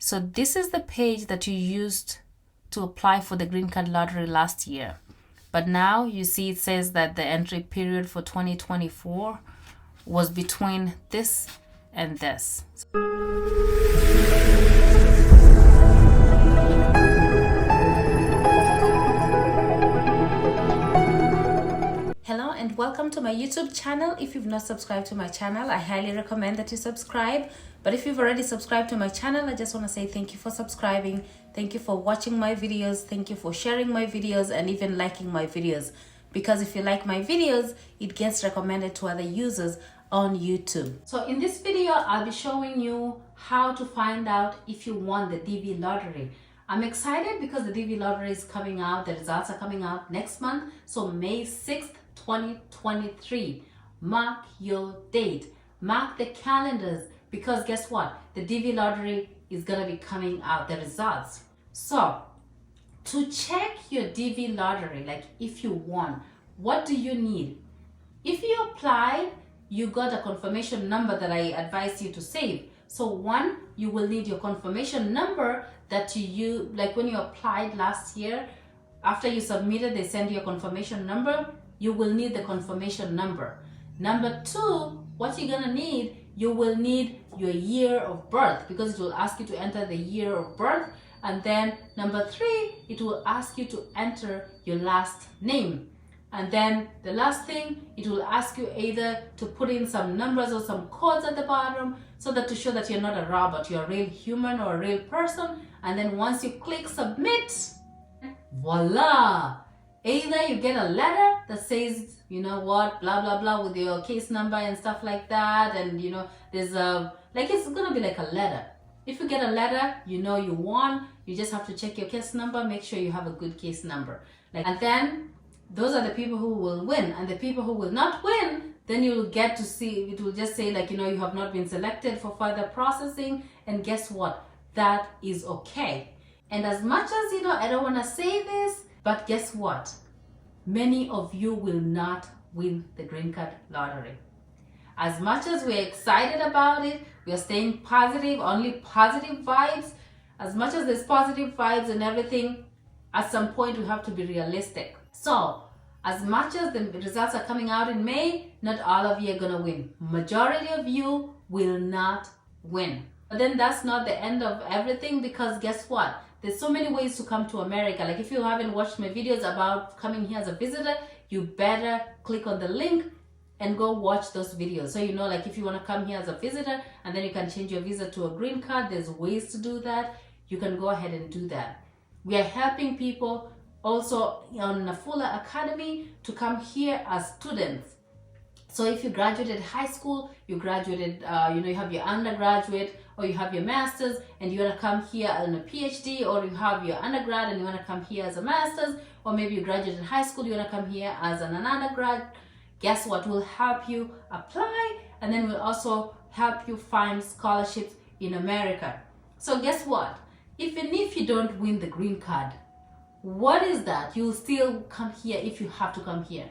So this is the page that you used to apply for the green card lottery last year. But now you see it says that the entry period for 2024 was between this and this. Hello and welcome to my YouTube channel. If you've not subscribed to my channel, I highly recommend that you subscribe. But if you've already subscribed to my channel, I just want to say thank you for subscribing. Thank you for watching my videos. Thank you for sharing my videos and even liking my videos. Because if you like my videos, it gets recommended to other users on YouTube. So in this video, I'll be showing you how to find out if you won the DV lottery. I'm excited because the DV lottery is coming out. The results are coming out next month. So May 6th, 2023. Mark your date. Mark the calendars. Because guess what? The DV lottery is going to be coming out, the results. So, to check your DV lottery, like if you won, what do you need? If you applied, you got a confirmation number that I advise you to save. So one, you will need your confirmation number that you like when you applied last year. After you submitted, they send you a confirmation number. You will need the confirmation number. Number two, what you're gonna need, you will need your year of birth because it will ask you to enter the year of birth. And then number three, it will ask you to enter your last name. And then the last thing, it will ask you either to put in some numbers or some codes at the bottom so that to show that you're not a robot, you're a real human or a real person. And then once you click submit, voila! Either you get a letter that says, you know what, blah, blah, blah, with your case number and stuff like that. And, you know, there's a, like, it's going to be like a letter. If you get a letter, you know you won. You just have to check your case number. Make sure you have a good case number. And then those are the people who will win. And the people who will not win, then you will get to see, it will just say like, you know, you have not been selected for further processing. And guess what? That is okay. And as much as, you know, I don't want to say this, but guess what? Many of you will not win the green card lottery. As much as we're excited about it, we are staying positive, only positive vibes. As much as there's positive vibes and everything, at some point we have to be realistic. So, as much as the results are coming out in May, not all of you are gonna win. Majority of you will not win. But then that's not the end of everything because guess what? There's so many ways to come to America. Like if you haven't watched my videos about coming here as a visitor, you better click on the link and go watch those videos. So you know, like if you want to come here as a visitor and then you can change your visa to a green card, there's ways to do that. You can go ahead and do that. We are helping people also on NAFULA Academy to come here as students. So if you graduated high school, you graduated, you know, you have your undergraduate or you have your master's and you want to come here on a PhD, or you have your undergrad and you want to come here as a master's, or maybe you graduated high school, you want to come here as an undergrad. Guess what? We'll help you apply and then we'll also help you find scholarships in America. So guess what? Even if you don't win the green card, what is that? You'll still come here if you have to come here.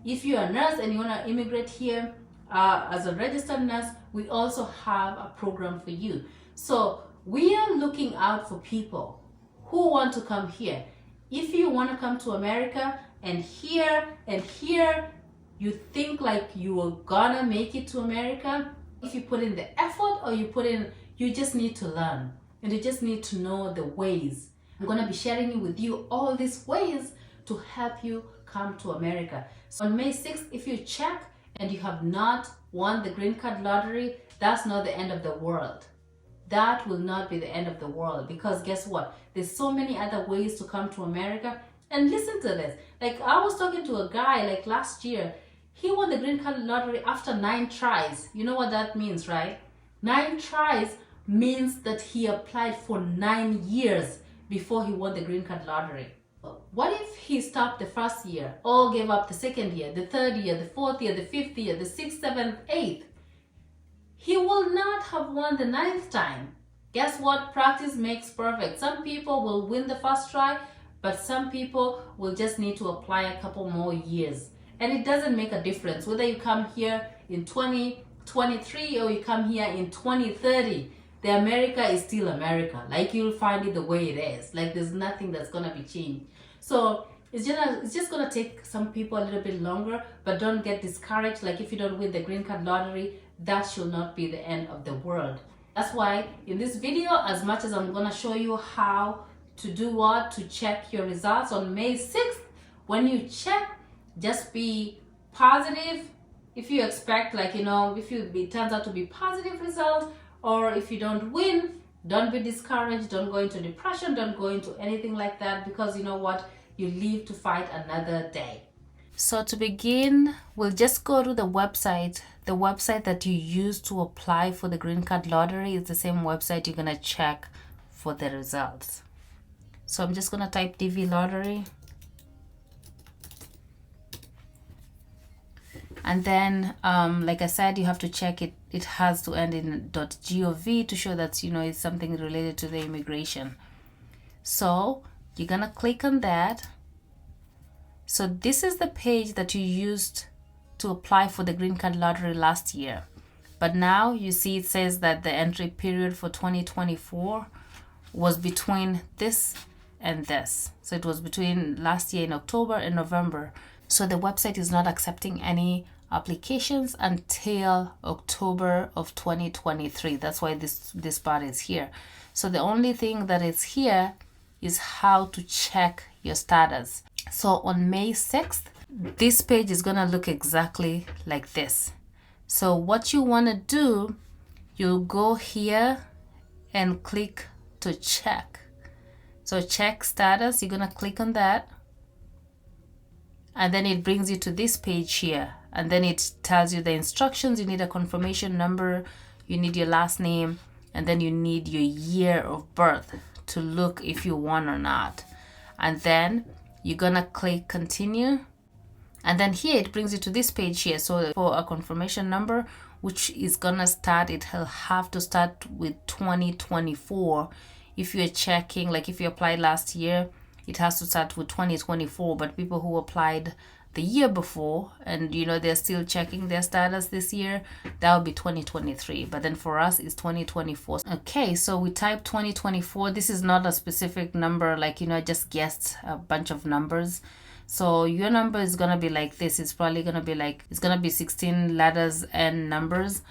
If you're a nurse and you want to immigrate here as a registered nurse, we also have a program for you. So we are looking out for people who want to come here. If you want to come to America and here you think like you are gonna make it to America, if you put in the effort or you just need to learn and you just need to know the ways. I'm gonna be sharing with you all these ways to help you come to America. So on May 6th, if you check and you have not won the green card lottery, that's not the end of the world. That will not be the end of the world because guess what? There's so many other ways to come to America. And listen to this. Like I was talking to a guy like last year. He won the green card lottery after 9 tries. You know what that means, right? 9 tries means that he applied for 9 years before he won the green card lottery. What if he stopped the first year, or gave up the second year, the third year, the fourth year, the fifth year, the sixth, seventh, eighth? He will not have won the 9th time. Guess what? Practice makes perfect. Some people will win the first try, but some people will just need to apply a couple more years. And it doesn't make a difference whether you come here in 2023 or you come here in 2030. the America is still America. Like, you'll find it the way it is. Like, there's nothing that's gonna be changed. So it's just gonna take some people a little bit longer, but don't get discouraged. Like, if you don't win the green card lottery, that should not be the end of the world. That's why in this video, as much as I'm gonna show you how to do what, to check your results on May 6th, when you check, just be positive. If you expect, like, you know, if it turns out to be positive results, or if you don't win, don't be discouraged, don't go into depression, don't go into anything like that, because you know what, you live to fight another day. So to begin, we'll just go to the website. The website that you use to apply for the green card lottery is the same website you're gonna check for the results. So I'm just gonna type dvlottery. And then, like I said, you have to check it. It has to end in .gov to show that, you know, it's something related to the immigration. So you're gonna click on that. So this is the page that you used to apply for the green card lottery last year. But now you see it says that the entry period for 2024 was between this and this. So it was between last year in October and November. So the website is not accepting any applications until October of 2023. That's why this part is here. So the only thing that is here is how to check your status. So on May 6th, this page is gonna look exactly like this. So what you wanna do, you'll go here and click to check. So check status, you're gonna click on that. And then it brings you to this page here. And then it tells you the instructions. You need a confirmation number, you need your last name, and then you need your year of birth to look if you won or not. And then you're gonna click continue. And then here it brings you to this page here. So for a confirmation number, which is gonna start, it'll have to start with 2024. If you're checking, like if you applied last year, it has to start with 2024. But people who applied the year before and, you know, they're still checking their status this year, that would be 2023. But then for us, it's 2024. Okay, so we type 2024. This is not a specific number, like, you know, I just guessed a bunch of numbers. So your number is gonna be like this. It's probably gonna be like, it's gonna be 16 letters and numbers.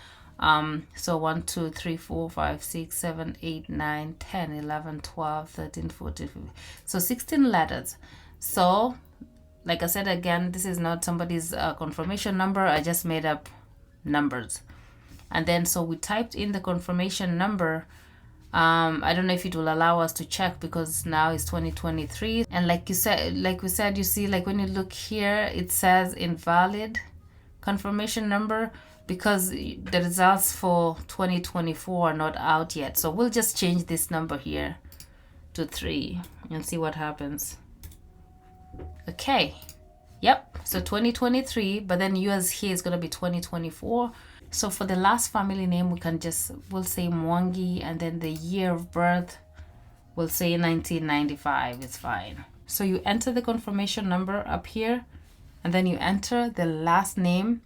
So 1 2 3 4 5 6 7 8 9 10 11 12 13 14 15. So 16 letters. So like I said, again, this is not somebody's confirmation number. I just made up numbers. And then so we typed in the confirmation number. I don't know if it will allow us to check because now it's 2023. And like we said, you see, like when you look here, it says invalid confirmation number because the results for 2024 are not out yet. So we'll just change this number here to 3 and see what happens. Okay, yep, so 2023, but then yours here is going to be 2024. So for the last family name, we'll say Mwangi, and then the year of birth, we'll say 1995. It's fine. So you enter the confirmation number up here, and then you enter the last name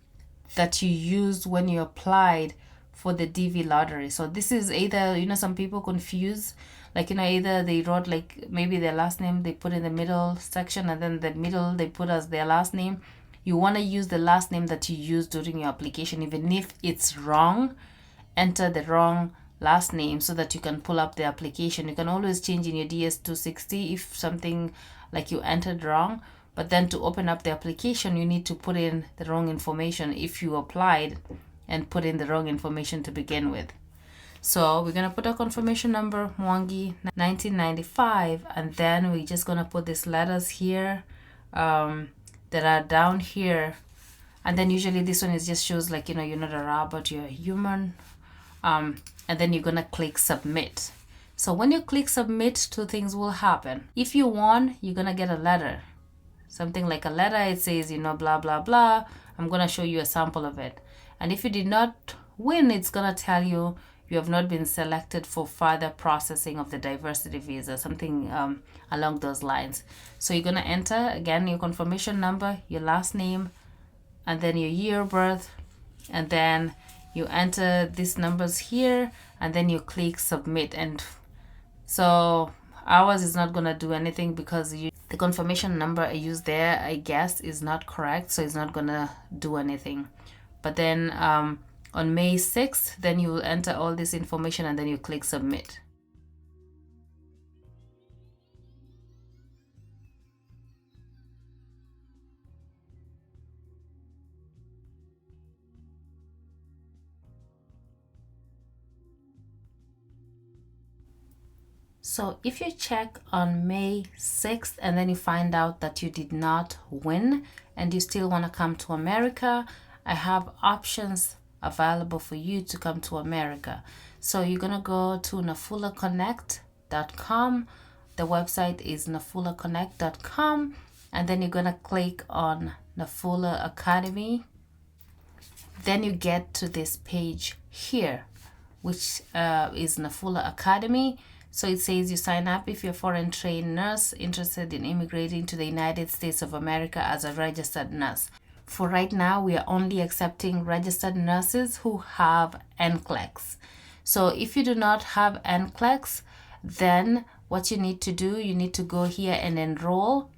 that you used when you applied for the DV lottery. So this is either, you know, some people confuse, like, you know, either they wrote like maybe their last name they put in the middle section, and then the middle they put as their last name. You want to use the last name that you used during your application. Even if it's wrong, enter the wrong last name so that you can pull up the application. You can always change in your DS260 if something like you entered wrong, but then to open up the application, you need to put in the wrong information if you applied and put in the wrong information to begin with. So we're going to put a confirmation number, Mwangi 1995, and then we're just going to put these letters here that are down here. And then usually this one is just shows like, you know, you're not a robot, you're a human. And then you're going to click submit. So when you click submit, 2 things will happen. If you won, you're going to get a letter. Something like a letter, it says, you know, blah, blah, blah. I'm going to show you a sample of it. And if you did not win, it's going to tell you you have not been selected for further processing of the diversity visa, something along those lines. So you're going to enter, again, your confirmation number, your last name, and then your year of birth. And then you enter these numbers here. and then you click submit. And so ours is not gonna do anything because the confirmation number I used there, I guess, is not correct, so it's not gonna do anything. But then on May 6th, then you will enter all this information and then you click submit. So if you check on May 6th and then you find out that you did not win and you still want to come to America, I have options available for you to come to America. So you're going to go to nafulaconnect.com. The website is nafulaconnect.com, and then you're going to click on NAFULA Academy. Then you get to this page here, which is NAFULA Academy. So it says you sign up if you're a foreign trained nurse interested in immigrating to the United States of America as a registered nurse. For right now, we are only accepting registered nurses who have NCLEX. So if you do not have NCLEX, then what you need to do, you need to go here and enroll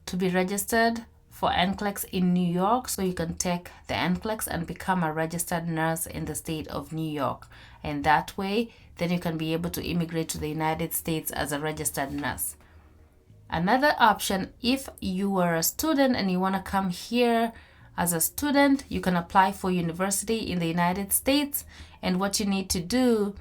to be registered for NCLEX in New York, so you can take the NCLEX and become a registered nurse in the state of New York. And that way, then you can be able to immigrate to the United States as a registered nurse. Another option, if you are a student and you want to come here as a student, you can apply for university in the United States. And what you need to do,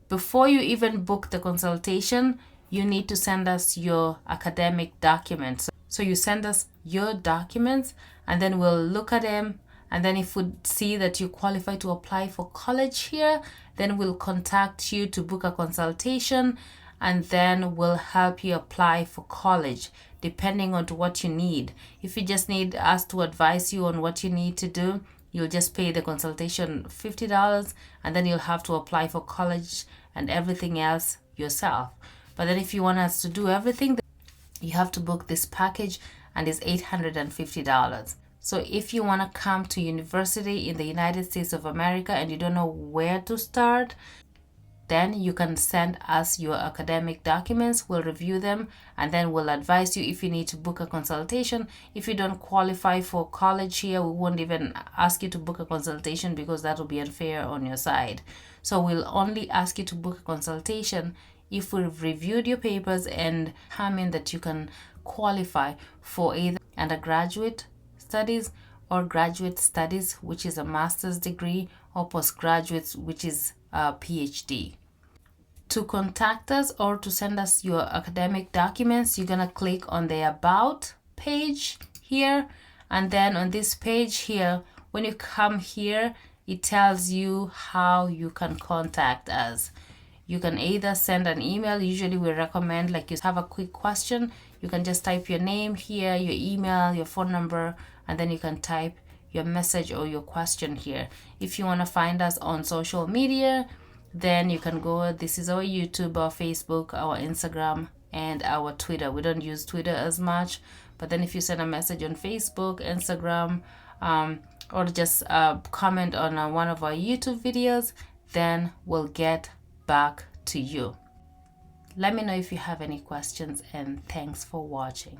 before you even book the consultation, you need to send us your academic documents. So you send us your documents and then we'll look at them. And then if we see that you qualify to apply for college here, then we'll contact you to book a consultation, and then we'll help you apply for college depending on what you need. If you just need us to advise you on what you need to do, you'll just pay the consultation $50, and then you'll have to apply for college and everything else yourself. But then if you want us to do everything, you have to book this package, and it's $850. So if you want to come to university in the United States of America and you don't know where to start, then you can send us your academic documents. We'll review them and then we'll advise you if you need to book a consultation. If you don't qualify for college here, we won't even ask you to book a consultation because that will be unfair on your side. So we'll only ask you to book a consultation if we've reviewed your papers and determined that you can qualify for either undergraduate studies or graduate studies, which is a master's degree, or postgraduate, which is a PhD. To contact us or to send us your academic documents, you're gonna click on the About page here, and then on this page here, when you come here, it tells you how you can contact us. You can either send an email. Usually we recommend, like, you have a quick question, you can just type your name here, your email, your phone number, and then you can type your message or your question here. If you want to find us on social media, then you can go, this is our YouTube, our Facebook, our Instagram, and our Twitter. We don't use Twitter as much, but then if you send a message on Facebook, Instagram, or just comment on one of our YouTube videos, then we'll get back to you. Let me know if you have any questions, and thanks for watching.